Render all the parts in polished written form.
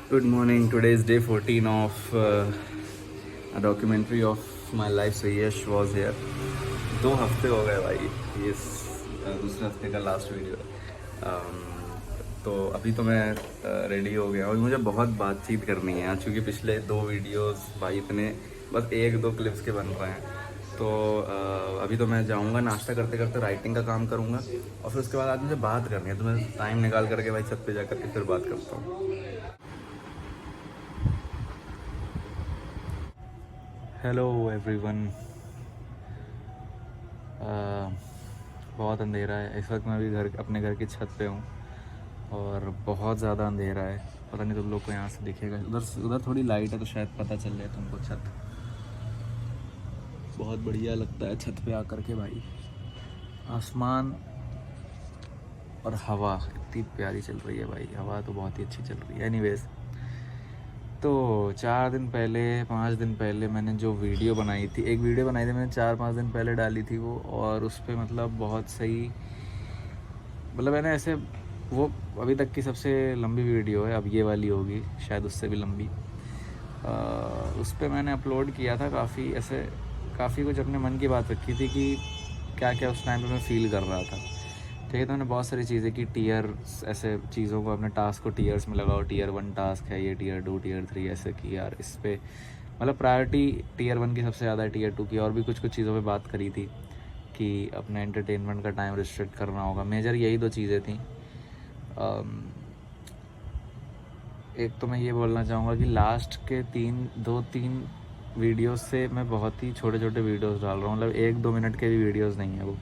Good morning. Today is day 14 of a documentary of my life. So Yash was here. 2 हफ्ते हो गए भाई. ये दूसरे हफ्ते का लास्ट वीडियो है. तो अभी तो मैं रेडी हो गया और मुझे बहुत बातचीत करनी है क्योंकि पिछले 2 वीडियोस भाई इतने बस 1-2 क्लिप्स के बन रहे हैं. तो अभी तो मैं जाऊंगा, नाश्ता करते करते राइटिंग का काम करूंगा और फिर उसके बाद आज मुझे बात करनी है. तो मैं टाइम निकाल करके भाई छत पे जा करके फिर बात करता हूँ. Hello everyone. बहुत अंधेरा है इस वक्त. मैं अभी अपने घर की छत पे हूँ और बहुत ज़्यादा अंधेरा है. पता नहीं तुम लोग को यहाँ से दिखेगा. उधर थोड़ी लाइट है तो शायद पता चल जाए तुमको. छत बहुत बढ़िया लगता है छत पे आकर के भाई. आसमान और हवा इतनी प्यारी चल रही है भाई. हवा तो बहुत ही अच्छी चल रही है. एनीवेज, तो 4 दिन पहले 5 दिन पहले मैंने जो वीडियो बनाई थी, एक वीडियो बनाई थी मैंने 4-5 दिन पहले डाली थी वो. और उस पर मतलब बहुत सही, मतलब मैंने ऐसे, वो अभी तक की सबसे लंबी वीडियो है. अब ये वाली होगी शायद उससे भी लंबी. उस पर मैंने अपलोड किया था काफ़ी कुछ अपने मन की बात रखी थी कि क्या क्या उस टाइम पे मैं फ़ील कर रहा था. ठीक है, तो मैंने बहुत सारी चीज़ें की. टीयर ऐसे चीज़ों को, अपने टास्क को टीयर्स में लगाओ. टीयर 1 टास्क है ये, टीयर 2, टीयर 3 ऐसे की यार. इस पर मतलब प्रायोरिटी टीयर 1 की सबसे ज़्यादा है, टीयर 2 की. और भी कुछ चीज़ों पे बात करी थी कि अपने एंटरटेनमेंट का टाइम रिस्ट्रिक्ट करना होगा. मेजर यही 2 चीज़ें थी. एक तो मैं ये बोलना चाहूँगा कि लास्ट के 2-3 वीडियोस से मैं बहुत ही छोटे छोटे वीडियोस डाल रहा हूँ. मतलब 1-2 मिनट के भी वीडियोस नहीं है वो.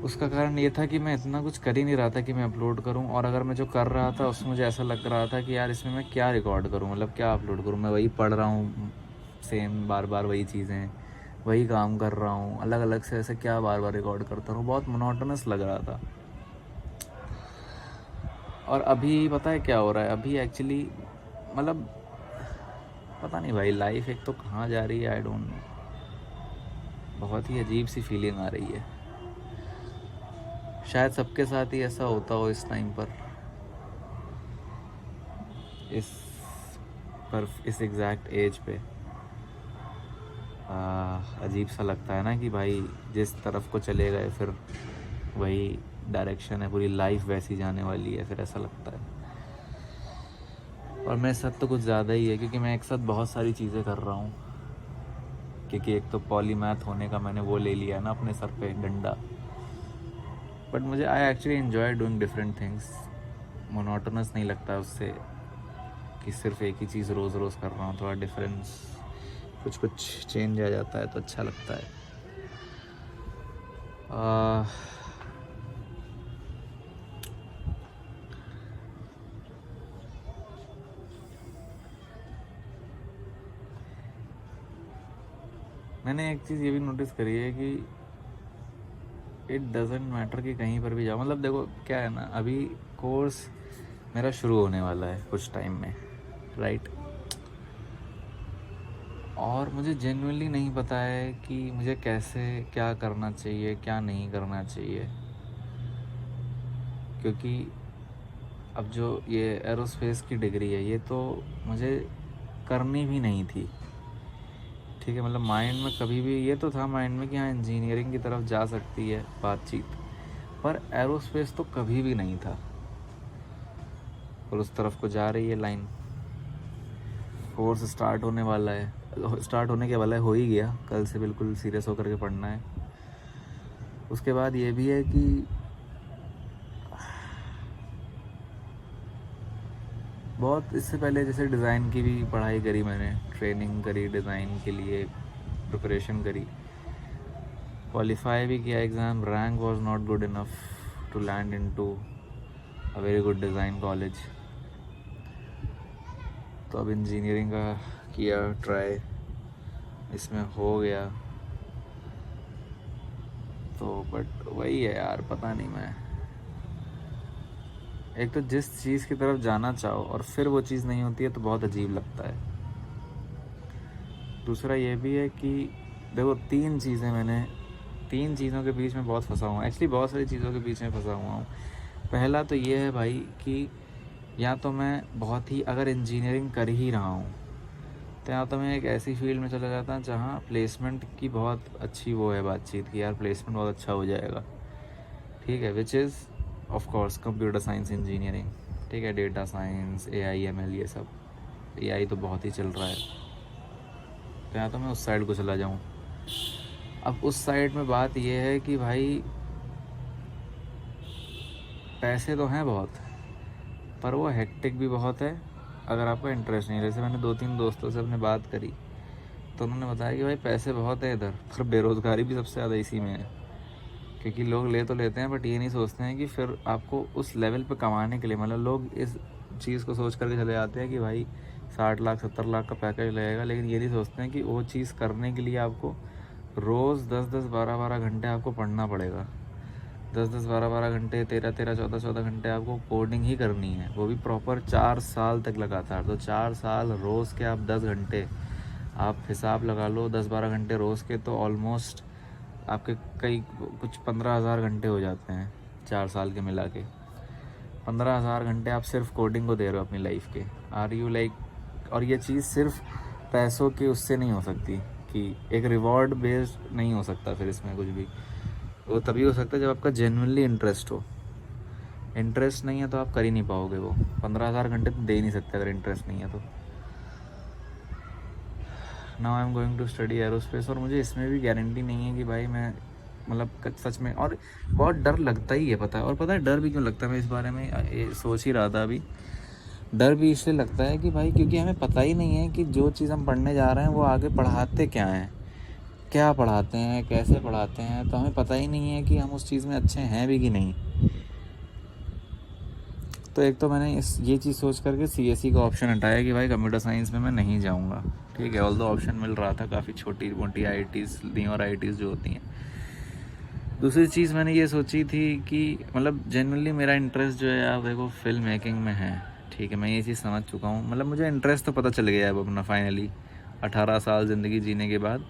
उसका कारण ये था कि मैं इतना कुछ कर ही नहीं रहा था कि मैं अपलोड करूं. और अगर मैं जो कर रहा था उसमें मुझे ऐसा लग रहा था कि यार इसमें मैं क्या रिकॉर्ड करूं, मतलब क्या अपलोड करूं. मैं वही पढ़ रहा हूं, सेम बार बार वही चीज़ें, वही काम कर रहा हूं, अलग अलग से ऐसे क्या बार बार रिकॉर्ड करता रहूं. बहुत मोनोटोनस लग रहा था. और अभी पता है क्या हो रहा है अभी एक्चुअली, मतलब पता नहीं भाई, लाइफ एक तो कहाँ जा रही है आई डोंट नो. बहुत ही अजीब सी फीलिंग आ रही है. शायद सबके साथ ही ऐसा होता हो इस टाइम पर, इस एग्जैक्ट एज पे. अजीब सा लगता है ना कि भाई जिस तरफ को चले गए फिर वही डायरेक्शन है, पूरी लाइफ वैसी जाने वाली है, फिर ऐसा लगता है. और मेरे साथ तो कुछ ज़्यादा ही है क्योंकि मैं एक साथ बहुत सारी चीज़ें कर रहा हूँ. क्योंकि एक तो पॉलीमैथ होने का मैंने वो ले लिया ना अपने सर पे डंडा. बट मुझे I actually enjoy doing different things. Monotonous नहीं लगता उससे कि सिर्फ एक ही चीज़ रोज़ रोज़ कर रहा हूँ. थोड़ा डिफरेंस, कुछ चेंज आ जाता है तो अच्छा लगता है. मैंने एक चीज़ ये भी नोटिस करी है कि इट डजेंट मैटर कि कहीं पर भी जाओ. मतलब देखो क्या है ना, अभी कोर्स मेरा शुरू होने वाला है कुछ टाइम में, राइट. और मुझे जेन्युइनली नहीं पता है कि मुझे कैसे क्या करना चाहिए, क्या नहीं करना चाहिए. क्योंकि अब जो ये एरोस्पेस की डिग्री है ये तो मुझे करनी भी नहीं थी. ठीक है, मतलब माइंड में कभी भी ये तो था माइंड में कि हाँ इंजीनियरिंग की तरफ जा सकती है बातचीत, पर एरोस्पेस तो कभी भी नहीं था. और उस तरफ को जा रही है लाइन. कोर्स स्टार्ट होने वाला है, स्टार्ट होने के वाला है, हो ही गया. कल से बिल्कुल सीरियस होकर के पढ़ना है. उसके बाद ये भी है कि बहुत इससे पहले जैसे डिज़ाइन की भी पढ़ाई करी मैंने, ट्रेनिंग करी डिज़ाइन के लिए, प्रिपरेशन करी, क्वालिफाई भी किया exam. Rank was not good enough to land into a very good design college. तो अब इंजीनियरिंग का किया ट्राई, इसमें हो गया. तो बट वही है यार, पता नहीं. मैं एक तो जिस चीज़ की तरफ जाना चाहो और फिर वो चीज़ नहीं होती है तो बहुत अजीब लगता है. दूसरा ये भी है कि देखो 3 चीज़ों के बीच में बहुत फंसा हुआ हूँ. एक्चुअली बहुत सारी चीज़ों के बीच में फंसा हुआ हूँ. पहला तो ये है भाई कि या तो मैं बहुत ही, अगर इंजीनियरिंग कर ही रहा हूँ तो या तो मैं एक ऐसी फील्ड में चला जाता जहाँ प्लेसमेंट की बहुत अच्छी वो है बातचीत की, यार प्लेसमेंट बहुत अच्छा हो जाएगा, ठीक है, which is of course computer science engineering, ठीक है, डेटा साइंस, AI ML ये सब, AI तो बहुत ही चल रहा है, तो या तो मैं उस साइड को चला जाऊँ। अब उस साइड में बात ये है कि भाई पैसे तो हैं बहुत, पर वो हेक्टिक भी बहुत है अगर आपका इंटरेस्ट नहीं है। जैसे मैंने 2-3 दोस्तों से अपने बात करी तो उन्होंने बताया कि भाई पैसे बहुत है इधर, पर बेरोज़गारी भी सबसे ज़्यादा इसी में है, क्योंकि लोग ले तो लेते हैं बट ये नहीं सोचते हैं कि फिर आपको उस लेवल पे कमाने के लिए, मतलब लोग इस चीज़ को सोच करके चले जाते हैं कि भाई 60 लाख 70 लाख का पैकेज लगेगा, लेकिन ये नहीं सोचते हैं कि वो चीज़ करने के लिए आपको रोज़ 10-10 12-12 घंटे आपको पढ़ना पड़ेगा, 10-10 12-12 घंटे, 13-13 14-14 घंटे आपको कोडिंग ही करनी है, वो भी प्रॉपर 4 साल तक लगातार। तो 4 साल रोज़ के आप 10 घंटे, आप हिसाब लगा लो 10-12 घंटे रोज़ के, तो ऑलमोस्ट आपके कई कुछ 15,000 घंटे हो जाते हैं 4 साल के मिला के। 15,000 घंटे आप सिर्फ कोडिंग को दे रहे हो अपनी लाइफ के। आर यू लाइक, और ये चीज़ सिर्फ पैसों के उससे नहीं हो सकती, कि एक रिवॉर्ड बेस्ड नहीं हो सकता फिर इसमें कुछ भी। वो तभी हो सकता है जब आपका जेन्युइनली इंटरेस्ट हो। इंटरेस्ट नहीं है तो आप कर ही नहीं पाओगे वो 15,000 घंटे तो दे ही नहीं सकते अगर इंटरेस्ट नहीं है तो। Now I am going to study aerospace, और मुझे इसमें भी गारंटी नहीं है कि भाई मैं मतलब सच में, और बहुत डर लगता ही है, पता है। और पता है डर भी क्यों लगता है, मैं इस बारे में ये सोच ही रहा था अभी। डर भी इसलिए लगता है कि भाई क्योंकि हमें पता ही नहीं है कि जो चीज़ हम पढ़ने जा रहे हैं वो आगे पढ़ाते क्या हैं, क्या पढ़ाते हैं, कैसे पढ़ाते हैं, तो हमें पता ही नहीं है कि हम उस चीज़ में अच्छे हैं भी कि नहीं। तो एक तो मैंने ये चीज़ सोच करके CSE का ऑप्शन हटाया कि भाई कंप्यूटर साइंस में मैं नहीं जाऊंगा, ठीक है। ऑल्दो ऑप्शन मिल रहा था काफ़ी छोटी मोटी IITs, न्यू IITs जो होती हैं। दूसरी चीज़ मैंने ये सोची थी कि मतलब जनरली मेरा इंटरेस्ट जो है, आप देखो, फिल्म मेकिंग में है, ठीक है, मैं ये चीज़ समझ चुका हूँ। मतलब मुझे इंटरेस्ट तो पता चल गया है अब अपना, फाइनली 18 साल ज़िंदगी जीने के बाद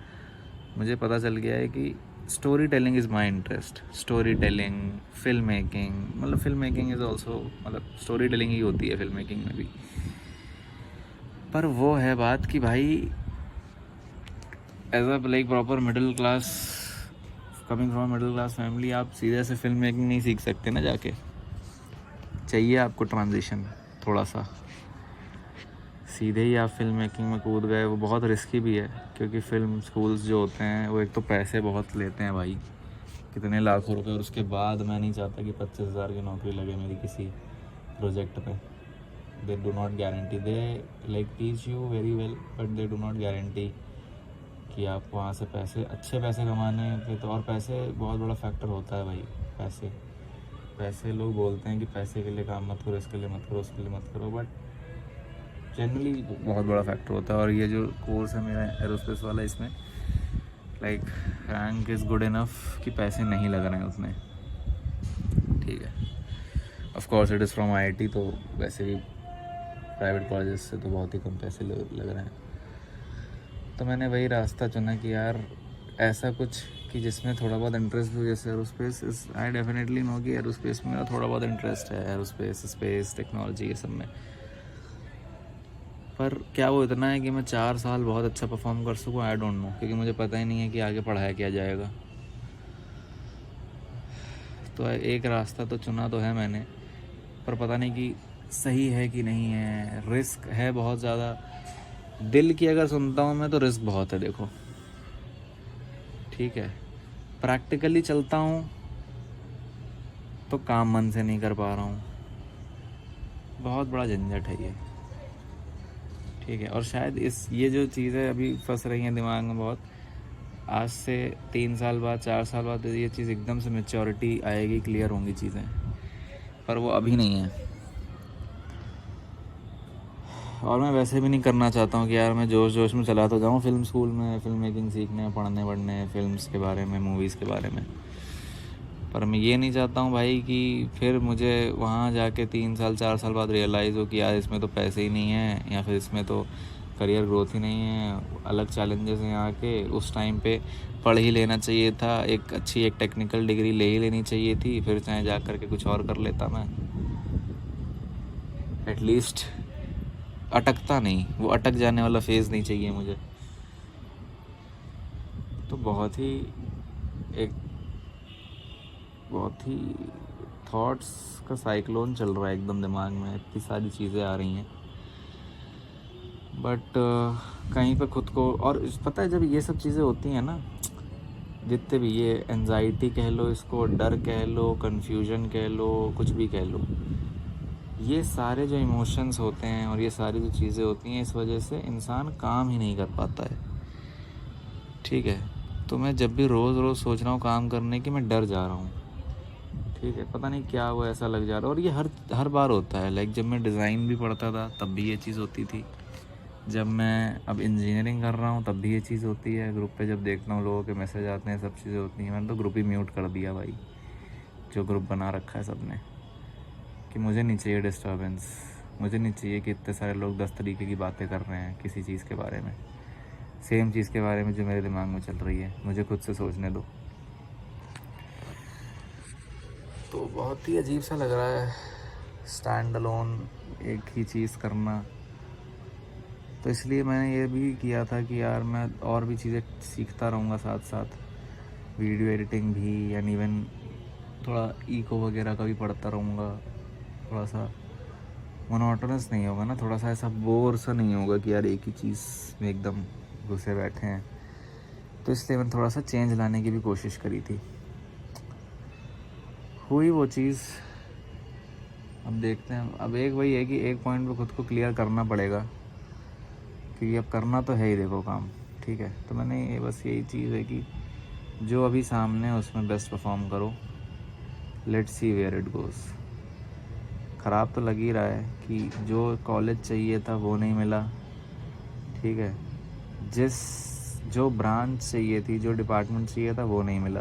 मुझे पता चल गया है कि story telling is my interest. Story telling, film making, मतलब फिल्म मेकिंग इज़ ऑल्सो, मतलब स्टोरी टेलिंग ही होती है फिल्म मेकिंग में भी। पर वो है बात कि भाई as a like proper middle class, coming from middle class family, आप सीधे से फिल्म मेकिंग नहीं सीख सकते ना जाके, चाहिए आपको ट्रांजिशन थोड़ा सा। सीधे ही आप फिल्म मेकिंग में कूद गए, वो बहुत रिस्की भी है, क्योंकि फ़िल्म स्कूल्स जो होते हैं वो एक तो पैसे बहुत लेते हैं भाई, कितने लाखों रुपए, और उसके बाद मैं नहीं चाहता कि 25,000 की नौकरी लगे मेरी किसी प्रोजेक्ट पे। They do not guarantee, they like teach you very well, but they do not guarantee कि आप वहाँ से पैसे, अच्छे पैसे कमाने पे तो, और पैसे बहुत बड़ा फैक्टर होता है भाई। पैसे पैसे लोग बोलते हैं कि पैसे के लिए काम मत करो, इसके लिए मत करो, उसके लिए मत करो, बट जनरली बहुत बड़ा फैक्टर होता है। और ये जो कोर्स है मेरा एरोस्पेस वाला, इसमें like rank is good enough कि पैसे नहीं लग रहे हैं उतने, ठीक है। Of course it is from IIT, तो वैसे भी प्राइवेट कॉलेजेस से तो बहुत ही कम पैसे लग रहे हैं। तो मैंने वही रास्ता चुना कि यार ऐसा कुछ कि जिसमें थोड़ा बहुत इंटरेस्ट भी हो, जैसे aerospace is, I definitely know कि एरोस्पेस में मेरा थोड़ा बहुत इंटरेस्ट है, एरोस्पेस, स्पेस टेक्नोलॉजी, ये सब में। पर क्या वो इतना है कि मैं 4 साल बहुत अच्छा परफॉर्म कर सकूँ, आई डोंट नो, क्योंकि मुझे पता ही नहीं है कि आगे पढ़ाया क्या जाएगा। तो एक रास्ता तो चुना तो है मैंने, पर पता नहीं कि सही है कि नहीं है। रिस्क है बहुत ज़्यादा, दिल की अगर सुनता हूँ मैं तो रिस्क बहुत है, देखो, ठीक है। प्रैक्टिकली चलता हूँ तो काम मन से नहीं कर पा रहा हूँ, बहुत बड़ा झंझट है ये, ठीक है। और शायद ये जो चीज़ें अभी फंस रही हैं दिमाग में बहुत, आज से 3 साल बाद, 4 साल बाद ये चीज़ एकदम से मैच्योरिटी आएगी, क्लियर होंगी चीज़ें, पर वो अभी नहीं है। और मैं वैसे भी नहीं करना चाहता हूँ कि यार मैं जोश जोश में चला तो जाऊँ फिल्म स्कूल में, फिल्म मेकिंग सीखने, पढ़ने बढ़ने, फिल्म्स के बारे में, मूवीज़ के बारे में। पर मैं ये नहीं चाहता हूँ भाई कि फिर मुझे वहाँ जाके 3 साल 4 साल बाद रियलाइज़ हो कि यार इसमें तो पैसे ही नहीं हैं, या फिर इसमें तो करियर ग्रोथ ही नहीं है, अलग चैलेंजेस हैं यहाँ के। उस टाइम पे पढ़ ही लेना चाहिए था, एक अच्छी एक टेक्निकल डिग्री ले ही लेनी चाहिए थी, फिर चाहे जा कर के कुछ और कर लेता मैं। एटलीस्ट अटकता नहीं, वो अटक जाने वाला फेज़ नहीं चाहिए मुझे। तो बहुत ही थॉट्स का साइक्लोन चल रहा है एकदम दिमाग में, इतनी सारी चीज़ें आ रही हैं। बट कहीं पे खुद को, और पता है जब ये सब चीज़ें होती हैं ना, जितने भी ये एंजाइटी कह लो, इसको डर कह लो, कन्फ्यूजन कह लो, कुछ भी कह लो, ये सारे जो इमोशंस होते हैं और ये सारी जो चीज़ें होती हैं, इस वजह से इंसान काम ही नहीं कर पाता है। ठीक है, तो मैं जब भी रोज़ रोज़ सोच रहा हूँ काम करने की, मैं डर जा रहा हूँ। ठीक है, पता नहीं क्या वो ऐसा लग जा रहा है। और ये हर बार होता है। लाइक जब मैं डिज़ाइन भी पढ़ता था तब भी ये चीज़ होती थी, जब मैं अब इंजीनियरिंग कर रहा हूँ तब भी ये चीज़ होती है। ग्रुप पे जब देखता हूँ लोगों के मैसेज आते हैं, सब चीज़ें होती हैं। मैंने तो ग्रुप ही म्यूट कर दिया भाई, जो ग्रुप बना रखा है सब ने, कि मुझे नहीं चाहिए डिस्टर्बेंस। मुझे नहीं चाहिए कि इतने सारे लोग 10 तरीके की बातें कर रहे हैं किसी चीज़ के बारे में, सेम चीज़ के बारे में जो मेरे दिमाग में चल रही है। मुझे खुद से सोचने दो। तो बहुत ही अजीब सा लग रहा है स्टैंड अलोन एक ही चीज़ करना। तो इसलिए मैंने ये भी किया था कि यार मैं और भी चीज़ें सीखता रहूँगा साथ साथ, वीडियो एडिटिंग भी, एंड इवन थोड़ा इको वगैरह का भी पढ़ता रहूँगा। थोड़ा सा मोनोटोनस नहीं होगा ना, थोड़ा सा ऐसा बोर सा नहीं होगा कि यार एक ही चीज़ में एकदम घुसे बैठे हैं। तो इसलिए मैंने थोड़ा सा चेंज लाने की भी कोशिश करी थी। हुई वो चीज़, अब देखते हैं। अब एक वही है कि एक पॉइंट पे खुद को क्लियर करना पड़ेगा कि अब करना तो है ही, देखो काम। ठीक है, तो मैंने ये बस यही चीज़ है कि जो अभी सामने है उसमें बेस्ट परफॉर्म करो। Let's see where it goes. ख़राब तो लग ही रहा है कि जो कॉलेज चाहिए था वो नहीं मिला। ठीक है, जो ब्रांच चाहिए थी, जो डिपार्टमेंट चाहिए था वो नहीं मिला।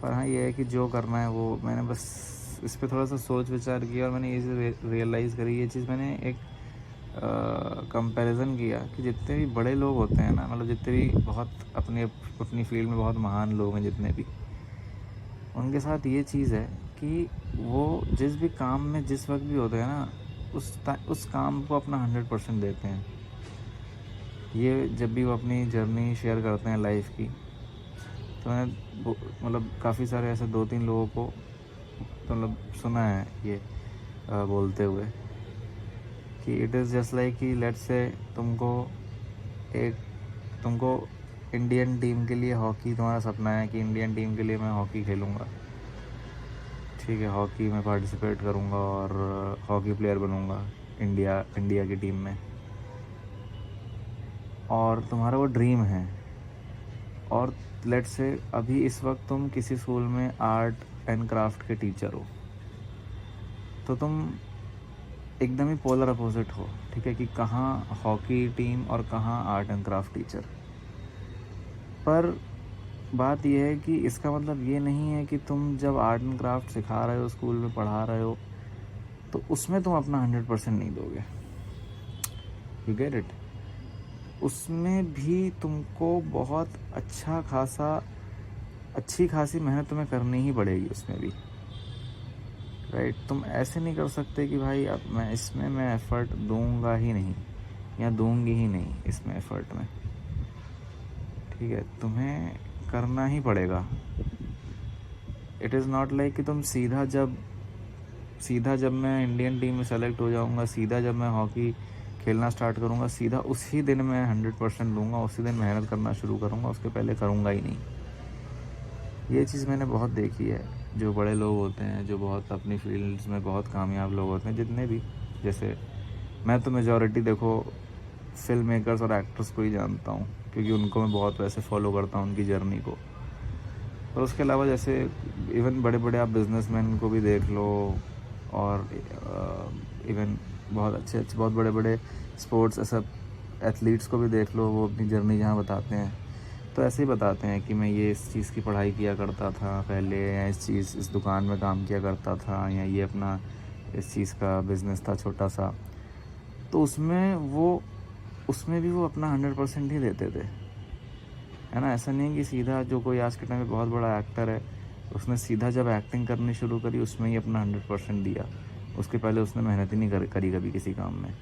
पर हाँ, ये है कि जो करना है वो, मैंने बस इस पर थोड़ा सा सोच विचार किया और मैंने ये रियलाइज़ करी। ये चीज़ मैंने एक कंपैरिजन किया कि जितने भी बड़े लोग होते हैं ना, मतलब जितने भी बहुत अपनी फील्ड में बहुत महान लोग हैं जितने भी, उनके साथ ये चीज़ है कि वो जिस भी काम में जिस वक्त भी होते हैं ना, उस काम को अपना 100% देते हैं। ये जब भी वो अपनी जर्नी शेयर करते हैं लाइफ की, तो मैंने मतलब काफ़ी सारे ऐसे 2-3 लोगों को तो मतलब सुना है ये बोलते हुए कि इट इज़ जस्ट लाइक कि लेट्स से तुमको इंडियन टीम के लिए हॉकी, तुम्हारा सपना है कि इंडियन टीम के लिए मैं हॉकी खेलूँगा। ठीक है, हॉकी में पार्टिसिपेट करूँगा और हॉकी प्लेयर बनूँगा इंडिया की टीम में, और तुम्हारा वो ड्रीम है। और लेट्स से अभी इस वक्त तुम किसी स्कूल में आर्ट एंड क्राफ्ट के टीचर हो, तो तुम एकदम ही पोलर अपोजिट हो। ठीक है, कि कहाँ हॉकी टीम और कहाँ आर्ट एंड क्राफ्ट टीचर। पर बात यह है कि इसका मतलब ये नहीं है कि तुम जब आर्ट एंड क्राफ्ट सिखा रहे हो, स्कूल में पढ़ा रहे हो, तो उसमें तुम अपना 100% नहीं दोगे। You get it? उसमें भी तुमको बहुत अच्छी खासी मेहनत तुम्हें करनी ही पड़ेगी उसमें भी। राइट, तुम ऐसे नहीं कर सकते कि भाई अब मैं एफ़र्ट दूंगा ही नहीं या दूंगी ही नहीं इसमें एफ़र्ट में। ठीक है, तुम्हें करना ही पड़ेगा। इट इज़ नॉट लाइक कि तुम सीधा जब मैं इंडियन टीम में सेलेक्ट हो जाऊंगा, सीधा जब मैं हॉकी खेलना स्टार्ट करूंगा, सीधा उसी दिन मैं 100% दूंगा, उसी दिन मेहनत करना शुरू करूंगा, उसके पहले करूंगा ही नहीं। ये चीज़ मैंने बहुत देखी है। जो बड़े लोग होते हैं, जो बहुत अपनी फील्ड्स में बहुत कामयाब लोग होते हैं, जितने भी, जैसे मैं तो मेजॉरिटी देखो फिल्म मेकर्स और एक्टर्स को ही जानता हूँ, क्योंकि उनको मैं बहुत वैसे फॉलो करता हूँ, उनकी जर्नी को। और उसके अलावा जैसे इवन बड़े बड़े आप बिजनेसमैन को भी देख लो, और इवन बहुत बड़े बड़े स्पोर्ट्स ऐसा एथलीट्स को भी देख लो, वो अपनी जर्नी जहाँ बताते हैं तो ऐसे ही बताते हैं कि मैं ये इस चीज़ की पढ़ाई किया करता था पहले, या इस दुकान में काम किया करता था, या ये अपना इस चीज़ का बिज़नेस था छोटा सा। तो उसमें भी वो अपना 100% ही देते थे, है ना। ऐसा नहीं कि सीधा जो कोई आज के टाइम में बहुत बड़ा एक्टर है, उसने सीधा जब एक्टिंग करनी शुरू करी उसमें ही अपना 100% दिया। उसके पहले उसने मेहनत ही नहीं करी कभी किसी काम में।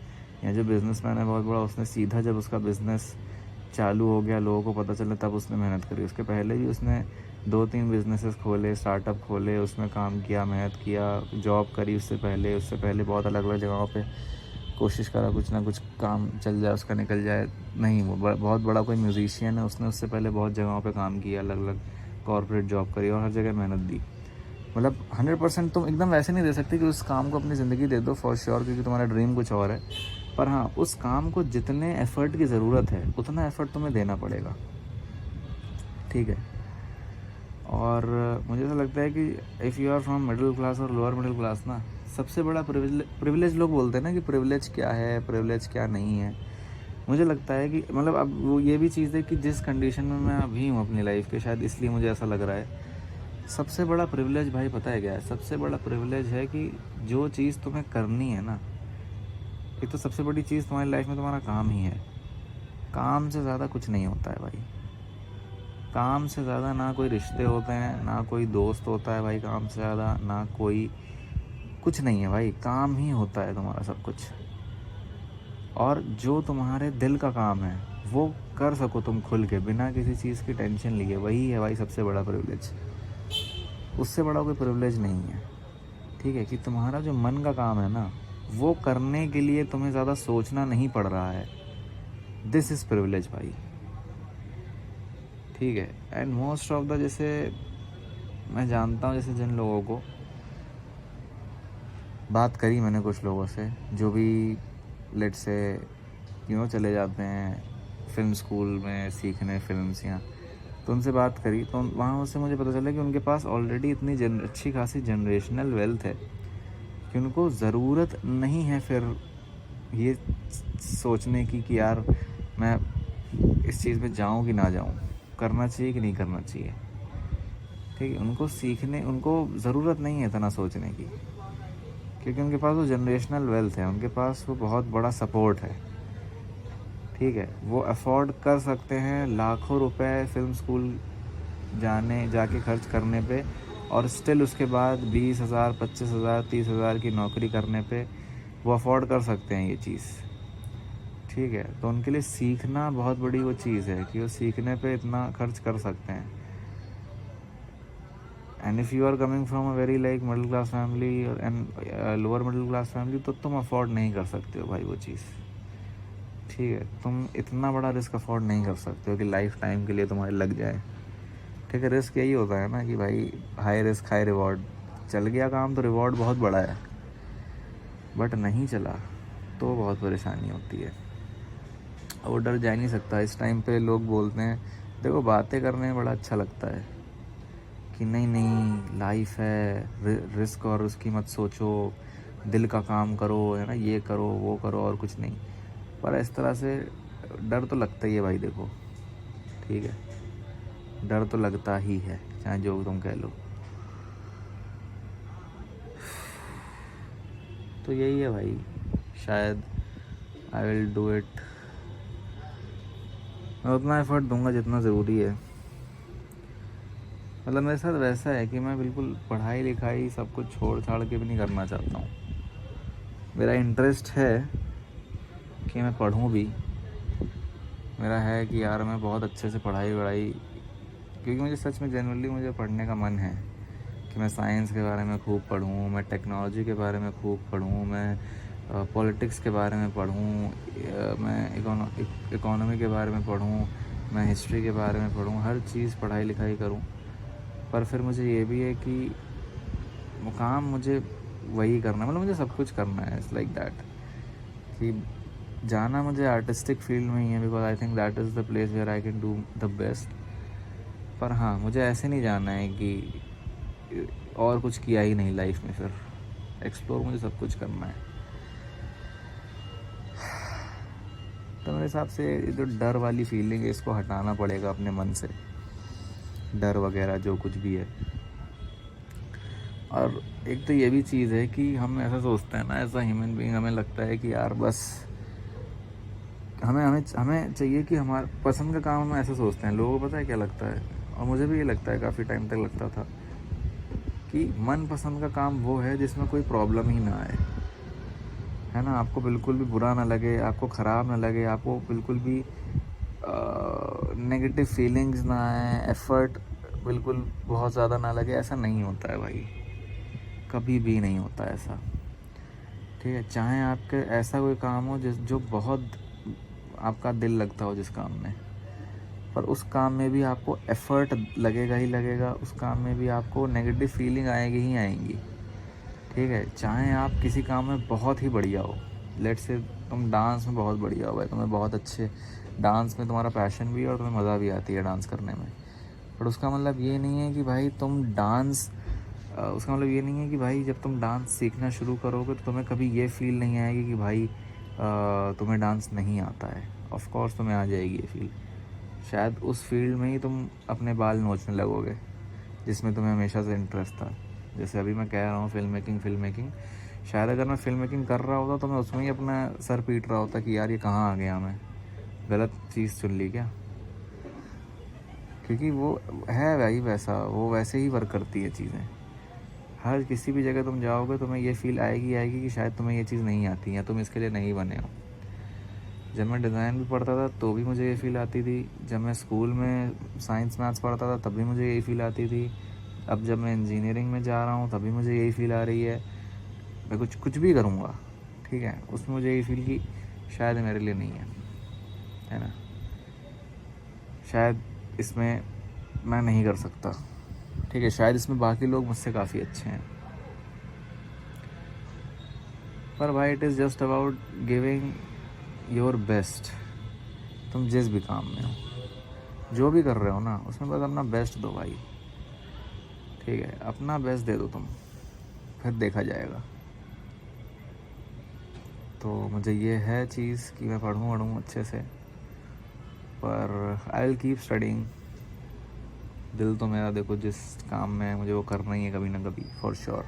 या जो बिज़नेसमैन है बहुत बड़ा, उसने सीधा जब उसका बिज़नेस चालू हो गया, लोगों को पता चला, तब उसने मेहनत करी। उसके पहले भी उसने 2-3 बिज़नेसेस खोले, स्टार्टअप खोले, उसमें काम किया, मेहनत किया, जॉब करी। उससे पहले बहुत अलग अलग जगहों पे कोशिश करा कुछ ना कुछ काम चल जाए, उसका निकल जाए। नहीं, वो बहुत बड़ा कोई म्यूजिशियन है, उसने उससे पहले बहुत जगहों पे काम किया, अलग अलग कॉर्पोरेट जॉब करी और हर जगह मेहनत दी। मतलब 100% तुम एकदम वैसे नहीं दे सकते कि उस काम को अपनी ज़िंदगी दे दो फॉर श्योर, क्योंकि तुम्हारा ड्रीम कुछ और है। पर हाँ, उस काम को जितने एफ़र्ट की ज़रूरत है उतना एफ़र्ट तुम्हें देना पड़ेगा, ठीक है। और मुझे ऐसा लगता है कि if you are from middle class और लोअर मिडिल क्लास ना, सबसे बड़ा प्रिविलेज लोग बोलते हैं ना कि प्रिविलेज क्या है, प्रिविलेज क्या नहीं है। मुझे लगता है कि मतलब अब वो ये भी चीज़ है कि जिस कंडीशन में मैं अभी हूँ अपनी लाइफ के, शायद इसलिए मुझे ऐसा लग रहा है। सबसे बड़ा प्रिविलेज भाई पता है क्या है? सबसे बड़ा प्रिविलेज है कि जो चीज़ तुम्हें करनी है ना, एक तो सबसे बड़ी चीज़ तुम्हारी लाइफ में तुम्हारा काम ही है। काम से ज़्यादा कुछ नहीं होता है भाई। काम से ज़्यादा ना कोई रिश्ते होते हैं, ना कोई दोस्त होता है भाई। काम से ज़्यादा ना कोई कुछ नहीं है भाई, काम ही होता है तुम्हारा सब कुछ। और जो तुम्हारे दिल का काम है वो कर सको तुम खुल के, बिना किसी चीज़ की टेंशन लिए, वही है भाई सबसे बड़ा प्रिविलेज। उससे बड़ा कोई प्रिविलेज नहीं है, ठीक है। कि तुम्हारा जो मन का काम है ना, वो करने के लिए तुम्हें ज़्यादा सोचना नहीं पड़ रहा है। दिस इज़ प्रिविलेज भाई, ठीक है। एंड मोस्ट ऑफ द, जैसे मैं जानता हूँ, जैसे जिन लोगों को बात करी मैंने कुछ लोगों से जो भी लेट से चले जाते हैं फिल्म स्कूल में सीखने फिल्म्स, या तो उनसे बात करी तो वहाँ से मुझे पता चला कि उनके पास ऑलरेडी इतनी अच्छी खासी जनरेशनल वेल्थ है कि उनको ज़रूरत नहीं है फिर ये सोचने की कि यार मैं इस चीज़ में जाऊँ कि ना जाऊँ, करना चाहिए कि नहीं करना चाहिए, ठीक है। उनको ज़रूरत नहीं है इतना सोचने की, क्योंकि उनके पास वो जनरेशनल वेल्थ है, उनके पास वो बहुत बड़ा सपोर्ट है, ठीक है। वो अफोर्ड कर सकते हैं लाखों रुपए फिल्म स्कूल जाके खर्च करने पे, और स्टिल उसके बाद 20,000, 25,000, 30,000 की नौकरी करने पे वो अफोर्ड कर सकते हैं ये चीज़, ठीक है। तो उनके लिए सीखना बहुत बड़ी वो चीज़ है कि वो सीखने पे इतना खर्च कर सकते हैं। And if you are coming from a very like middle class family and lower middle class family, तो तुम अफोर्ड नहीं कर सकते हो भाई वो चीज़, ठीक है। तुम इतना बड़ा रिस्क अफोर्ड नहीं कर सकते हो कि लाइफ टाइम के लिए तुम्हारे लग जाए, ठीक है। रिस्क यही होता है ना कि भाई हाई रिस्क हाई रिवॉर्ड। चल गया काम तो रिवॉर्ड बहुत बड़ा है, बट नहीं चला तो बहुत परेशानी होती है। वो डर जा नहीं सकता। इस टाइम पे लोग बोलते हैं, देखो बातें करने में बड़ा अच्छा लगता है कि नहीं लाइफ है, रिस्क और उसकी मत सोचो, दिल का काम करो, है ना, ये करो वो करो और कुछ नहीं। पर इस तरह से डर तो लगता ही है भाई, देखो, ठीक है। डर तो लगता ही है, चाहे जो तुम कह लो। तो यही है भाई, शायद आई विल डू इट। मैं उतना एफर्ट दूंगा जितना ज़रूरी है। मतलब मेरे साथ वैसा है कि मैं बिल्कुल पढ़ाई लिखाई सब कुछ छोड़ छाड़ के भी नहीं करना चाहता हूँ। मेरा इंटरेस्ट है कि मैं पढ़ूँ भी, मेरा है कि यार मैं बहुत अच्छे से पढ़ाई, क्योंकि मुझे सच में जनरली मुझे पढ़ने का मन है कि मैं साइंस के बारे में खूब पढूँ, मैं टेक्नोलॉजी के बारे में खूब पढूँ, मैं पॉलिटिक्स के बारे में पढूँ, मैं इकोनॉमी के बारे में पढूँ, मैं हिस्ट्री के बारे में पढूँ, हर चीज़ पढ़ाई लिखाई करूँ। पर फिर मुझे ये भी है कि वो काम मुझे वही करना है, मतलब मुझे सब कुछ करना है। इट्स लाइक दैट कि जाना मुझे आर्टिस्टिक फील्ड में ही है, because I think that is the place where I can do the best. पर हाँ, मुझे ऐसे नहीं जाना है कि और कुछ किया ही नहीं लाइफ में, फिर एक्सप्लोर मुझे सब कुछ करना है। तो मेरे हिसाब से जो डर वाली फीलिंग है, इसको हटाना पड़ेगा अपने मन से, डर वगैरह जो कुछ भी है। और एक तो ये भी चीज़ है कि हम ऐसा सोचते हैं ना, ऐसा ह्यूमन बीइंग, हमें लगता है कि यार बस हमें चाहिए कि हमारे पसंद का काम, हम ऐसे सोचते हैं। लोगों को पता है क्या लगता है, और मुझे भी ये लगता है, काफ़ी टाइम तक लगता था कि मनपसंद का काम वो है जिसमें कोई प्रॉब्लम ही ना आए, है ना। आपको बिल्कुल भी बुरा ना लगे, आपको ख़राब ना लगे, आपको बिल्कुल भी नेगेटिव फीलिंग्स ना आए, एफ़र्ट बिल्कुल बहुत ज़्यादा ना लगे, ऐसा नहीं होता है भाई, कभी भी नहीं होता ऐसा, ठीक है। चाहे आपके ऐसा कोई काम हो जो बहुत आपका दिल लगता हो जिस काम में, पर उस काम में भी आपको एफ़र्ट लगेगा ही लगेगा, उस काम में भी आपको नेगेटिव फीलिंग आएगी ही आएंगी, ठीक है। चाहे आप किसी काम में बहुत ही बढ़िया हो, लेट्स से तुम डांस में बहुत बढ़िया हो भाई, तुम्हें बहुत अच्छे डांस में तुम्हारा पैशन भी है और तुम्हें मज़ा भी आती है डांस करने में, पर उसका मतलब ये नहीं है कि भाई तुम डांस उसका मतलब ये नहीं है कि भाई जब तुम डांस सीखना शुरू करोगे तो तुम्हें कभी ये फील नहीं आएगी कि भाई तुम्हें डांस नहीं आता है। ऑफ कोर्स तुम्हें आ जाएगी ये फील, शायद उस फील्ड में ही तुम अपने बाल नोचने लगोगे जिसमें तुम्हें हमेशा से इंटरेस्ट था। जैसे अभी मैं कह रहा हूँ फिल्म मेकिंग, शायद अगर मैं फिल्म मेकिंग कर रहा होता तो मैं उसमें ही अपना सर पीट रहा होता कि यार ये कहाँ आ गया, मैं गलत चीज़ चुन ली क्या, क्योंकि वो है भाई वैसा, वो वैसे ही वर्क करती है चीज़ें। हर किसी भी जगह तुम जाओगे तुम्हें ये फील आएगी कि शायद तुम्हें ये चीज़ नहीं आती या तुम इसके लिए नहीं बने हो। जब मैं डिज़ाइन भी पढ़ता था तो भी मुझे ये फील आती थी, जब मैं स्कूल में साइंस मैथ्स पढ़ता था तब भी मुझे यही फील आती थी, अब जब मैं इंजीनियरिंग में जा रहा हूँ तभी मुझे यही फील आ रही है। मैं कुछ भी करूँगा, ठीक है, उसमें मुझे यही फील कि शायद मेरे लिए नहीं है ना, शायद इसमें मैं नहीं कर सकता, ठीक है, शायद इसमें बाकी लोग मुझसे काफ़ी अच्छे हैं। पर भाई it is just about giving your best. तुम जिस भी काम में हो, जो भी कर रहे हो ना, उसमें बस अपना बेस्ट दो भाई, ठीक है, अपना बेस्ट दे दो तुम, फिर देखा जाएगा। तो मुझे ये है चीज़ कि मैं पढ़ूँ अच्छे से, पर आई विल कीप स्टडिंग। दिल तो मेरा देखो जिस काम में है मुझे वो करना ही है कभी ना कभी, for sure.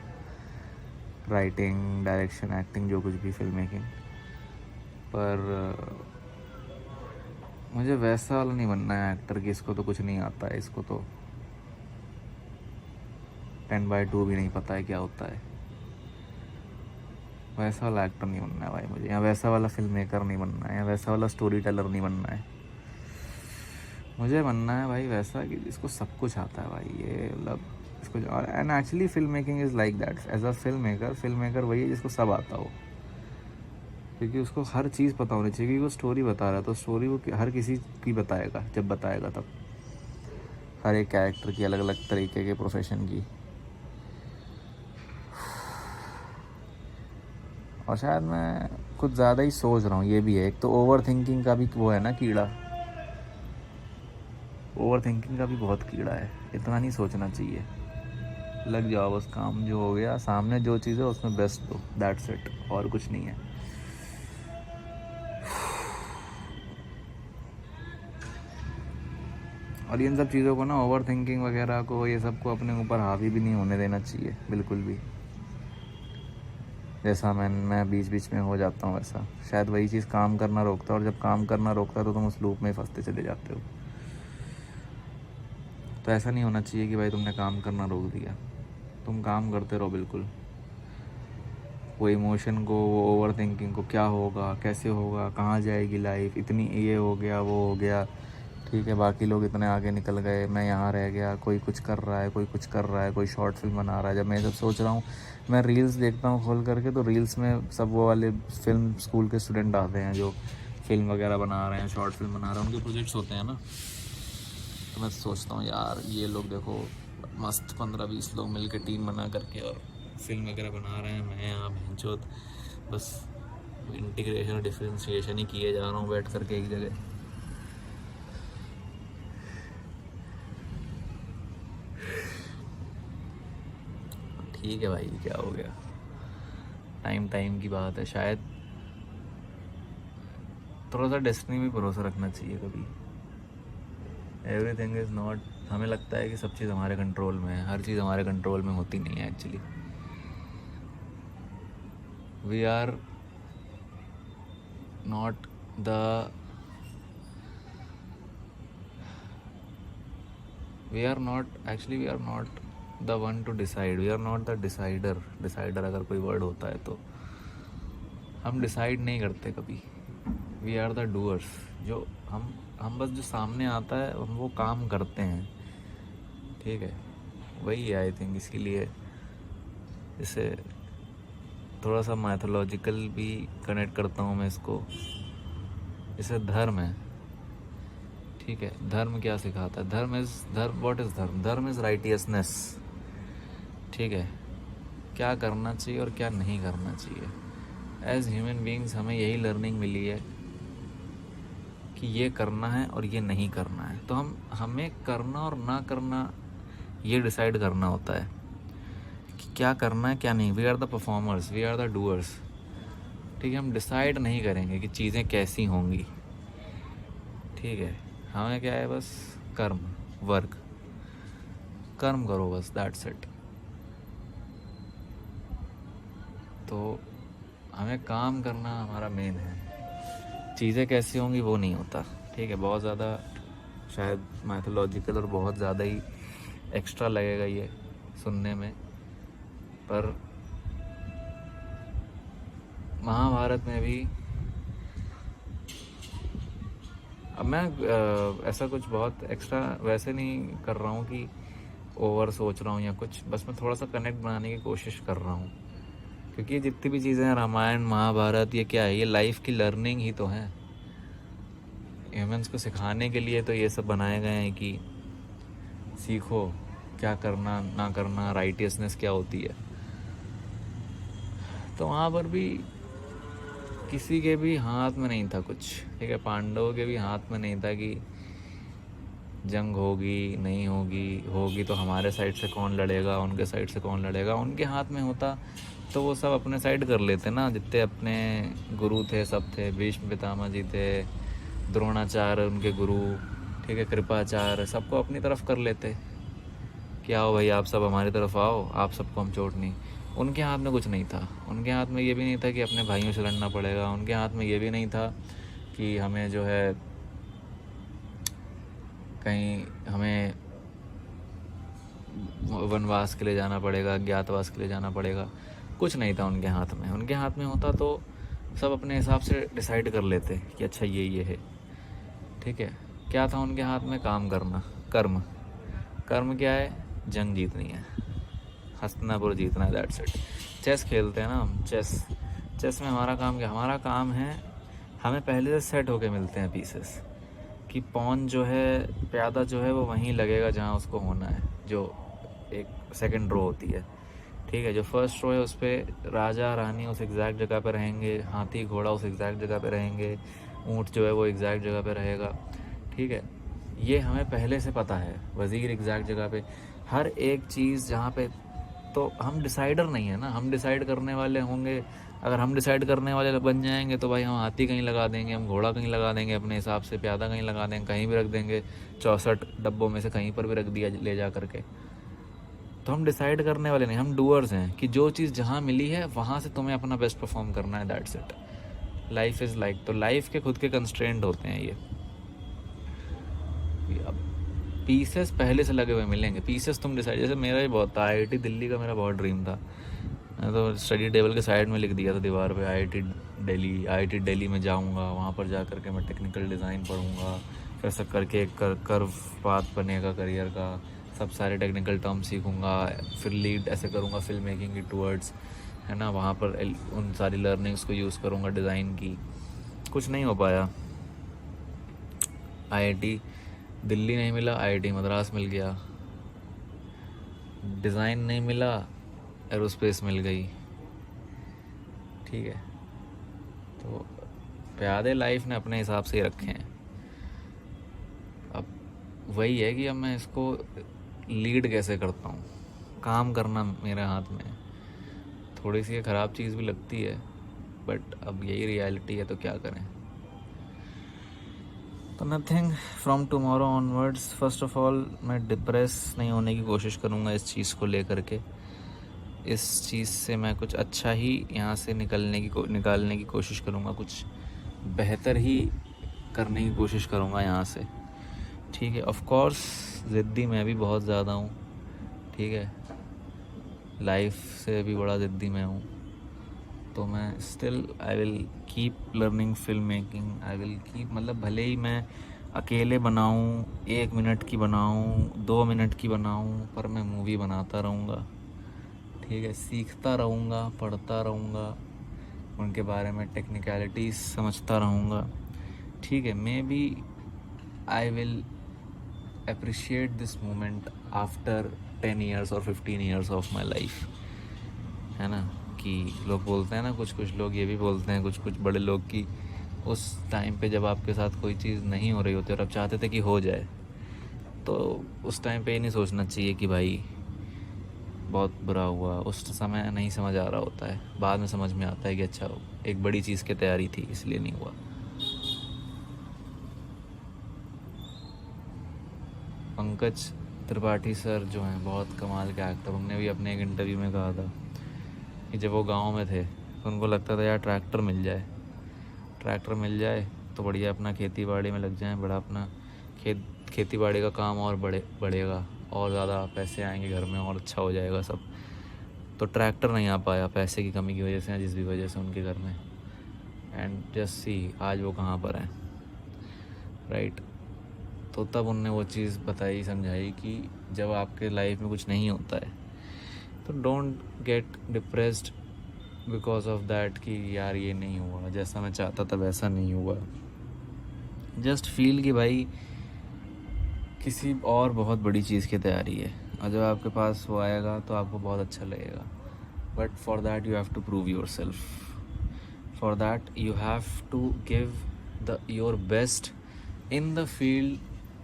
Writing, direction, acting, जो कुछ भी, फिल्म मेकिंग, पर मुझे वैसा वाला नहीं बनना है एक्टर कि इसको तो कुछ नहीं आता है, इसको तो 10/2 भी नहीं पता है क्या होता है। वैसा वाला एक्टर नहीं बनना है भाई मुझे, या वैसा वाला फिल्म मेकर नहीं बनना है, या वैसा वाला स्टोरी टेलर नहीं बनना है। मुझे बनना है भाई वैसा कि जिसको सब कुछ आता है भाई, ये मतलब इसको। और and actually film making is like that. As a film maker वही है जिसको सब आता हो, क्योंकि उसको हर चीज़ पता होनी चाहिए, क्योंकि वो स्टोरी बता रहा है तो स्टोरी वो हर किसी की बताएगा, जब बताएगा तब, हर एक कैरेक्टर की, अलग अलग तरीके के प्रोफेशन की। और शायद मैं कुछ ज़्यादा ही सोच रहा हूँ, ये भी है एक, तो ओवर थिंकिंग का भी वो है ना कीड़ा, ओवर थिंकिंग का भी बहुत कीड़ा है, इतना नहीं सोचना चाहिए, लग जाओ बस, काम जो हो गया सामने जो चीज़ है उसमें बेस्ट दो, दैट्स इट, और कुछ नहीं है। और इन सब चीज़ों को ना, ओवर थिंकिंग वगैरह को, ये सब को अपने ऊपर हावी भी नहीं होने देना चाहिए बिल्कुल भी। जैसा मैं बीच बीच में हो जाता हूँ वैसा, शायद वही चीज़ काम करना रोकता है, और जब काम करना रोकता है तो तुम उस लूप में फंसते चले जाते हो। तो ऐसा नहीं होना चाहिए कि भाई तुमने काम करना रोक दिया, तुम काम करते रहो बिल्कुल। वो इमोशन को, वो ओवर थिंकिंग को, क्या होगा, कैसे होगा, कहाँ जाएगी लाइफ, इतनी ये हो गया, वो हो गया, ठीक है, बाकी लोग इतने आगे निकल गए, मैं यहाँ रह गया, कोई कुछ कर रहा है, कोई कुछ कर रहा है, कोई शॉर्ट फिल्म बना रहा है। जब मैं ये सब सोच रहा हूँ, मैं रील्स देखता हूँ खोल करके, तो रील्स में सब वो वाले फिल्म स्कूल के स्टूडेंट आते हैं जो फिल्म वगैरह बना रहे हैं, शॉर्ट फिल्म बना रहे हैं, उनके प्रोजेक्ट्स होते हैं ना। तो मैं सोचता हूँ यार ये लोग देखो मस्त 15-20 लोग मिल के टीम बना करके और फिल्म वगैरह बना रहे हैं, मैं यहाँ भैंचोद बस इंटीग्रेशन और डिफ्रेंशिएशन ही किए जा रहा हूँ बैठ करके एक जगह। ठीक है भाई, क्या हो गया, टाइम की बात है। शायद थोड़ा सा डेस्टिनी भी भरोसा रखना चाहिए कभी। एवरीथिंग इज़ नॉट, हमें लगता है कि सब चीज़ हमारे कंट्रोल में है, हर चीज़ हमारे कंट्रोल में होती नहीं है actually. We are not the we are not the one to decide, we are not the decider. Decider अगर कोई वर्ड होता है तो हम डिसाइड नहीं करते कभी, वी आर द डूअर्स। जो हम बस जो सामने आता है हम वो काम करते हैं, ठीक है, वही है आई थिंक। इसीलिए इसे थोड़ा सा मैथोलॉजिकल भी कनेक्ट करता हूँ मैं इसको। जैसे धर्म है, ठीक है, धर्म क्या सिखाता है? धर्म व्हाट इज धर्म? धर्म इज राइटियसनेस, ठीक है, क्या करना चाहिए और क्या नहीं करना चाहिए। एज ह्यूमन बीइंग्स हमें यही लर्निंग मिली है कि ये करना है और ये नहीं करना है, तो हमें करना और ना करना ये डिसाइड करना होता है कि क्या करना है क्या नहीं। We are the performers, we are the doers, ठीक है। हम डिसाइड नहीं करेंगे कि चीज़ें कैसी होंगी, ठीक है। हमें क्या है, बस कर्म, वर्क, कर्म करो बस, दैट्स इट। तो हमें काम करना हमारा मेन है, चीज़ें कैसी होंगी वो नहीं होता, ठीक है। बहुत ज़्यादा शायद मैथोलॉजिकल और बहुत ज़्यादा ही एक्स्ट्रा लगेगा ये सुनने में, पर महाभारत में भी अब मैं ऐसा कुछ बहुत एक्स्ट्रा वैसे नहीं कर रहा हूँ कि ओवर सोच रहा हूँ या कुछ, बस मैं थोड़ा सा कनेक्ट बनाने की कोशिश कर रहा हूँ, क्योंकि जितनी भी चीज़ें हैं, रामायण महाभारत, ये क्या है, ये लाइफ की लर्निंग ही तो है। ह्यूमंस को सिखाने के लिए तो ये सब बनाए गए हैं कि सीखो क्या करना ना करना, राइटियसनेस क्या होती है। तो वहाँ पर भी किसी के भी हाथ में नहीं था कुछ, ठीक है। पांडवों के भी हाथ में नहीं था कि जंग होगी नहीं होगी, होगी तो हमारे साइड से कौन लड़ेगा, उनके साइड से कौन लड़ेगा। उनके हाथ में होता तो वो सब अपने साइड कर लेते ना, जितने अपने गुरु थे सब थे। भीष्म पितामह जी थे, द्रोणाचार्य उनके गुरु, ठीक है, कृपाचार्य, सबको अपनी तरफ कर लेते कि आओ भाई आप सब हमारी तरफ आओ, आप सबको हम चोट नहीं। उनके हाथ में कुछ नहीं था। उनके हाथ में ये भी नहीं था कि अपने भाइयों से लड़ना पड़ेगा। उनके हाथ में ये भी नहीं था कि हमें जो है कहीं हमें वनवास के लिए जाना पड़ेगा, ज्ञातवास के लिए जाना पड़ेगा, कुछ नहीं था उनके हाथ में। उनके हाथ में होता तो सब अपने हिसाब से डिसाइड कर लेते कि अच्छा ये है, ठीक है। क्या था उनके हाथ में? काम करना, कर्म। कर्म क्या है? जंग जीतनी है, हस्तिनापुर जीतना है, दैट्स इट। चेस खेलते हैं ना हम, चेस में हमारा काम क्या? हमारा काम है, हमें पहले से सेट होके मिलते हैं पीसेस कि पॉन जो है, प्यादा जो है वो वहीं लगेगा जहाँ उसको होना है, जो एक सेकंड रो होती है, ठीक है। जो फर्स्ट रो है उस पर राजा रानी उस एग्जैक्ट जगह पे रहेंगे, हाथी घोड़ा उस एग्जैक्ट जगह पे रहेंगे, ऊँट जो है वो एग्जैक्ट जगह पे रहेगा, ठीक है। ये हमें पहले से पता है। वज़ीर एग्जैक्ट जगह पे, हर एक चीज़ जहाँ पे। तो हम डिसाइडर नहीं है ना, हम डिसाइड करने वाले होंगे। अगर हम डिसाइड करने वाले बन जाएंगे तो भाई हम हाथी कहीं लगा देंगे, हम घोड़ा कहीं लगा देंगे अपने हिसाब से, प्यादा कहीं लगा देंगे, कहीं भी रख देंगे, 64 डब्बों में से कहीं पर भी रख दिया ले जा करके। तो हम डिसाइड करने वाले नहीं, हम डूअर्स हैं कि जो चीज़ जहाँ मिली है वहाँ से तुम्हें अपना बेस्ट परफॉर्म करना है, that's it. Life is like, तो लाइफ के खुद के कंस्ट्रेंट होते हैं ये। अब पीसेस पहले से लगे हुए मिलेंगे, पीसेस तुम डिसाइड। जैसे मेरा ही बहुत था, IIT दिल्ली का मेरा बहुत ड्रीम था। मैं तो स्टडी टेबल के साइड में लिख दिया था दीवार पे, IIT दिल्ली में जाऊंगा, वहाँ पर जा करके मैं टेक्निकल डिज़ाइन पढ़ूंगा, फिर सब करके एक कर्व पाथ बनेगा करियर का, सब सारे टेक्निकल टर्म सीखूंगा, फिर लीड ऐसे करूंगा फिल्म मेकिंग की टूवर्ड्स, है ना। वहाँ पर उन सारी लर्निंग्स को यूज़ करूंगा डिज़ाइन की। कुछ नहीं हो पाया। IIT दिल्ली नहीं मिला, IIT मद्रास मिल गया। डिज़ाइन नहीं मिला, एरोस्पेस मिल गई, ठीक है। तो प्यादे लाइफ ने अपने हिसाब से ही रखे हैं। अब वही है कि अब मैं इसको लीड कैसे करता हूँ। काम करना मेरे हाथ में है। थोड़ी सी ख़राब चीज़ भी लगती है, बट अब यही रियलिटी है, तो क्या करें। तो nothing, from tomorrow onwards, first of all मैं डिप्रेस नहीं होने की कोशिश करूँगा इस चीज़ को लेकर के। इस चीज़ से मैं कुछ अच्छा ही यहाँ से निकालने की कोशिश करूँगा, कुछ बेहतर ही करने की कोशिश करूँगा यहाँ से, ठीक है। ऑफ कोर्स ज़िद्दी मैं भी बहुत ज़्यादा हूँ, ठीक है, लाइफ से भी बड़ा ज़िद्दी मैं हूँ, तो मैं still I will keep learning film making, I will keep, मतलब भले ही मैं अकेले बनाऊँ, 1 मिनट की बनाऊँ, 2 मिनट की बनाऊँ, पर मैं मूवी बनाता रहूँगा। ठीक है, सीखता रहूँगा, पढ़ता रहूँगा, उनके बारे में टेक्निकलिटीज समझता रहूँगा। ठीक है, maybe I will appreciate this moment after 10 years और 15 ईयर्स ऑफ माई लाइफ, है ना। कि लोग बोलते हैं ना, कुछ कुछ लोग ये भी बोलते हैं, कुछ कुछ बड़े लोग, कि उस टाइम पे जब आपके साथ कोई चीज़ नहीं हो रही होती और आप चाहते थे कि हो जाए, तो उस टाइम पे ये नहीं सोचना चाहिए कि भाई बहुत बुरा हुआ, उस समय नहीं समझ आ रहा होता है, बाद में समझ में आता है कि अच्छा एक बड़ी चीज़ की तैयारी थी इसलिए नहीं हुआ। पंकज त्रिपाठी सर जो हैं बहुत कमाल के एक्टर, उन्होंने भी अपने एक इंटरव्यू में कहा था कि जब वो गांव में थे तो उनको लगता था यार ट्रैक्टर मिल जाए तो बढ़िया अपना खेती बाड़ी में लग जाएं, बड़ा अपना खेती बाड़ी का काम और बढ़ेगा और ज़्यादा पैसे आएंगे घर में और अच्छा हो जाएगा सब। तो ट्रैक्टर नहीं आ पाया पैसे की कमी की वजह से या जिस भी वजह से उनके घर में, एंड जस्ट सी आज वो कहाँ पर हैं, राइट। तो तब उनने वो चीज़ बताई, समझाई कि जब आपके लाइफ में कुछ नहीं होता है तो don't get depressed because of that कि यार ये नहीं हुआ जैसा मैं चाहता था, वैसा नहीं हुआ। जस्ट फील कि भाई किसी और बहुत बड़ी चीज़ की तैयारी है, और जब आपके पास वो आएगा तो आपको बहुत अच्छा लगेगा, but for that you have to prove yourself, for that you have to give your best in the field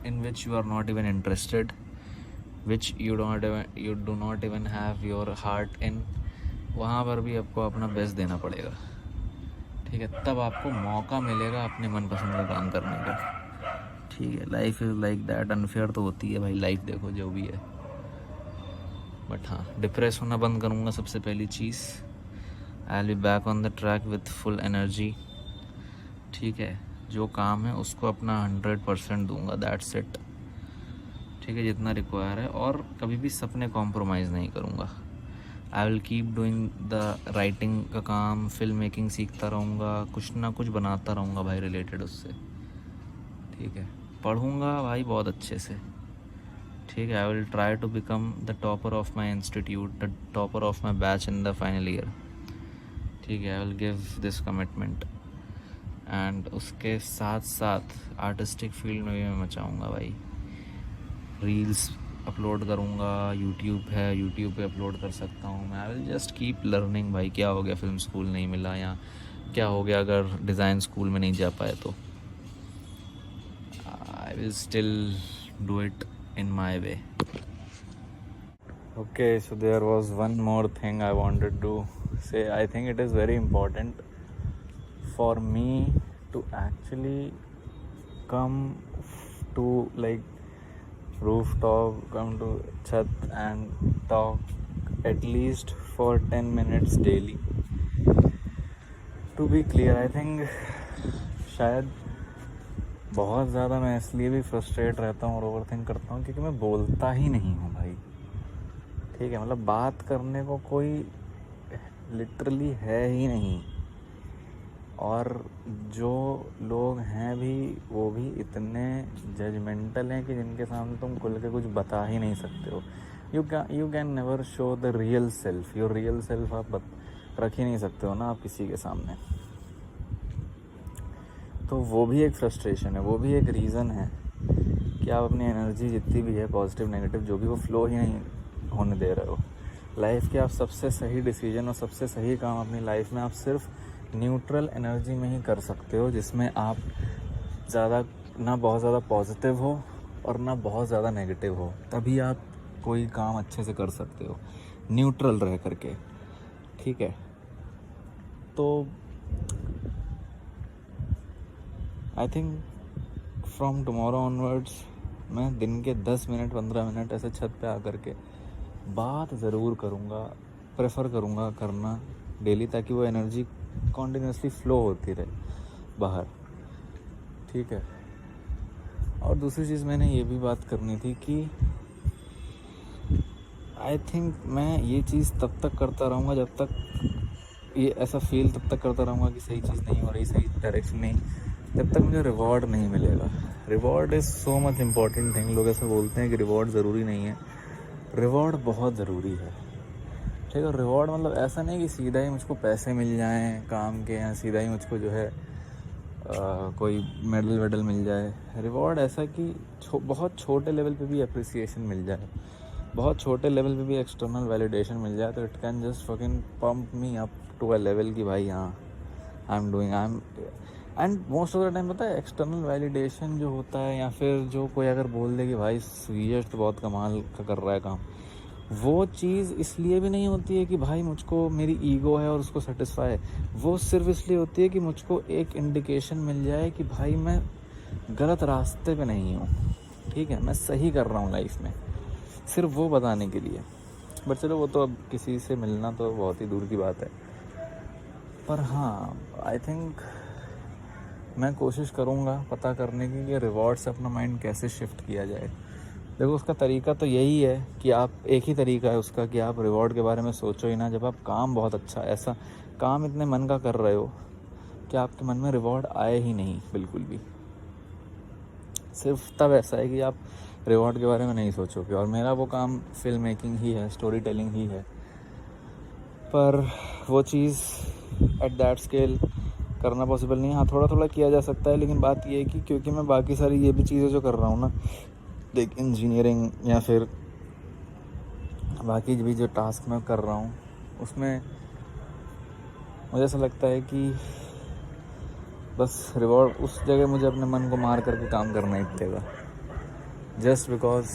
in which you are not even interested, which you do not even have your heart in, वहाँ पर भी आपको अपना best देना पड़ेगा। ठीक है, तब आपको मौका मिलेगा अपने मनपसंद का काम करने का। ठीक है, life is like that. Unfair तो होती है भाई लाइफ, देखो जो भी है, बट हाँ, डिप्रेस होना बंद करूँगा सबसे पहली चीज़। I will be back on the track with full energy. ठीक है, जो काम है उसको अपना 100% दूंगा, दैट्स इट। ठीक है, जितना रिक्वायर है, और कभी भी सपने कॉम्प्रोमाइज़ नहीं करूँगा। I will keep doing the writing का काम, फिल्म मेकिंग सीखता रहूँगा, कुछ ना कुछ बनाता रहूँगा भाई रिलेटेड उससे। ठीक है, पढ़ूँगा भाई बहुत अच्छे से। ठीक है, I will try to become the topper of my institute, the topper of my batch in the final year. ठीक है, I will give this commitment, and उसके साथ साथ आर्टिस्टिक फील्ड में भी मैं मचाऊँगा भाई। रील्स अपलोड करूँगा, यूट्यूब है, यूट्यूब पे अपलोड कर सकता हूँ मैं। I will just keep learning भाई। क्या हो गया फिल्म स्कूल नहीं मिला, या क्या हो गया अगर डिज़ाइन स्कूल में नहीं जा पाए, तो I will still do it in my way. Okay, so there was one more thing I wanted to say. I think it is very important for me to actually come to like rooftop, come to chat and talk at least for 10 minutes daily. To be clear, I think शायद बहुत ज़्यादा मैं इसलिए भी frustrate रहता हूँ और overthink करता हूँ क्योंकि मैं बोलता ही नहीं हूँ भाई। ठीक है, मतलब बात करने को कोई लिटरली है ही नहीं, और जो लोग हैं भी वो भी इतने जजमेंटल हैं कि जिनके सामने तुम खुल के कुछ बता ही नहीं सकते हो। You can never show the real self, your real self आप रख ही नहीं सकते हो ना आप किसी के सामने। तो वो भी एक फ्रस्ट्रेशन है, वो भी एक रीज़न है कि आप अपनी एनर्जी जितनी भी है, पॉजिटिव नेगेटिव जो भी, वो फ्लो ही नहीं होने दे रहे हो। लाइफ के आप सबसे सही डिसीजन और सबसे सही काम अपनी लाइफ में आप सिर्फ न्यूट्रल एनर्जी में ही कर सकते हो, जिसमें आप ज़्यादा ना बहुत ज़्यादा पॉजिटिव हो और ना बहुत ज़्यादा नेगेटिव हो। तभी आप कोई काम अच्छे से कर सकते हो न्यूट्रल रह करके। ठीक है, तो I think from tomorrow onwards मैं दिन के 10 मिनट 15 मिनट ऐसे छत पे आकर के बात ज़रूर करूँगा, प्रेफर करूँगा करना डेली, ताकि वो एनर्जी कॉन्टिन्यूसली फ़्लो होती रहे बाहर। ठीक है, और दूसरी चीज़ मैंने ये भी बात करनी थी कि आई थिंक मैं ये चीज़ तब तक करता रहूँगा जब तक ये ऐसा फील तब तक करता रहूँगा कि सही चीज़ नहीं हो रही, सही डायरेक्शन नहीं, जब तक मुझे रिवॉर्ड नहीं मिलेगा। Reward is so much important thing. लोग ऐसा बोलते हैं कि रिवॉर्ड ज़रूरी नहीं है, रिवॉर्ड बहुत ज़रूरी है। ठीक है, रिवॉर्ड मतलब ऐसा नहीं कि सीधा ही मुझको पैसे मिल जाएं काम के, या सीधा ही मुझको जो है कोई मेडल वेडल मिल जाए। रिवॉर्ड ऐसा कि बहुत छोटे लेवल पे भी अप्रिसिएशन मिल जाए, बहुत छोटे लेवल पे भी एक्सटर्नल वैलिडेशन मिल जाए, तो it can just fucking pump me up to a level कि भाई हाँ I am doing, I am. And most of the time पता है एक्सटर्नल वैलिडेशन जो होता है, या फिर जो कोई अगर बोल दे कि भाई ये तो बहुत कमाल का कर रहा है काम, वो चीज़ इसलिए भी नहीं होती है कि भाई मुझको मेरी ईगो है और उसको सेटिस्फाई है। वो सिर्फ इसलिए होती है कि मुझको एक इंडिकेशन मिल जाए कि भाई मैं गलत रास्ते पे नहीं हूँ, ठीक है, मैं सही कर रहा हूँ लाइफ में, सिर्फ वो बताने के लिए। बट चलो वो तो अब किसी से मिलना तो बहुत ही दूर की बात है। पर हाँ, आई थिंक मैं कोशिश करूँगा पता करने की कि रिवॉर्ड से अपना माइंड कैसे शिफ्ट किया जाए। देखो उसका तरीका तो यही है कि आप, एक ही तरीका है उसका कि आप रिवॉर्ड के बारे में सोचो ही ना जब आप काम बहुत अच्छा, ऐसा काम इतने मन का कर रहे हो कि आपके मन में रिवॉर्ड आए ही नहीं बिल्कुल भी। सिर्फ तब ऐसा है कि आप रिवॉर्ड के बारे में नहीं सोचोगे। और मेरा वो काम फिल्म मेकिंग ही है, स्टोरी टेलिंग ही है, पर वो चीज़ एट दैट स्केल करना पॉसिबल नहीं है। हाँ, थोड़ा थोड़ा किया जा सकता है, लेकिन बात ये है कि क्योंकि मैं बाकी सारी ये भी चीज़ें जो कर रहा हूँ ना, लाइक इंजीनियरिंग या फिर बाकी भी जो टास्क मैं कर रहा हूँ, उसमें मुझे ऐसा लगता है कि बस रिवॉर्ड उस जगह मुझे अपने मन को मार करके काम करना ही पड़ेगा, जस्ट बिकॉज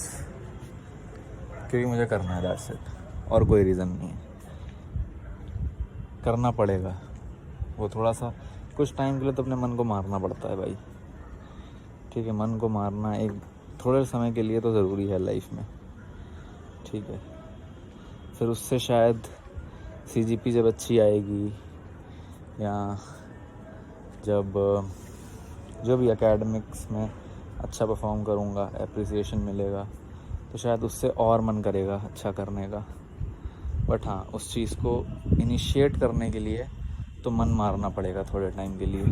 क्योंकि मुझे करना है, दैट्स इट, और कोई रीज़न नहीं है। करना पड़ेगा वो, थोड़ा सा कुछ टाइम के लिए तो अपने मन को मारना पड़ता है भाई, ठीक है। मन को मारना एक थोड़े समय के लिए तो ज़रूरी है लाइफ में, ठीक है। फिर उससे शायद CGP जब अच्छी आएगी, या जब जो भी एकेडमिक्स में अच्छा परफॉर्म करूँगा, एप्रिसिएशन मिलेगा, तो शायद उससे और मन करेगा अच्छा करने का। बट हाँ, उस चीज़ को इनिशिएट करने के लिए तो मन मारना पड़ेगा थोड़े टाइम के लिए।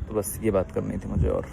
तो बस ये बात करनी थी मुझे। और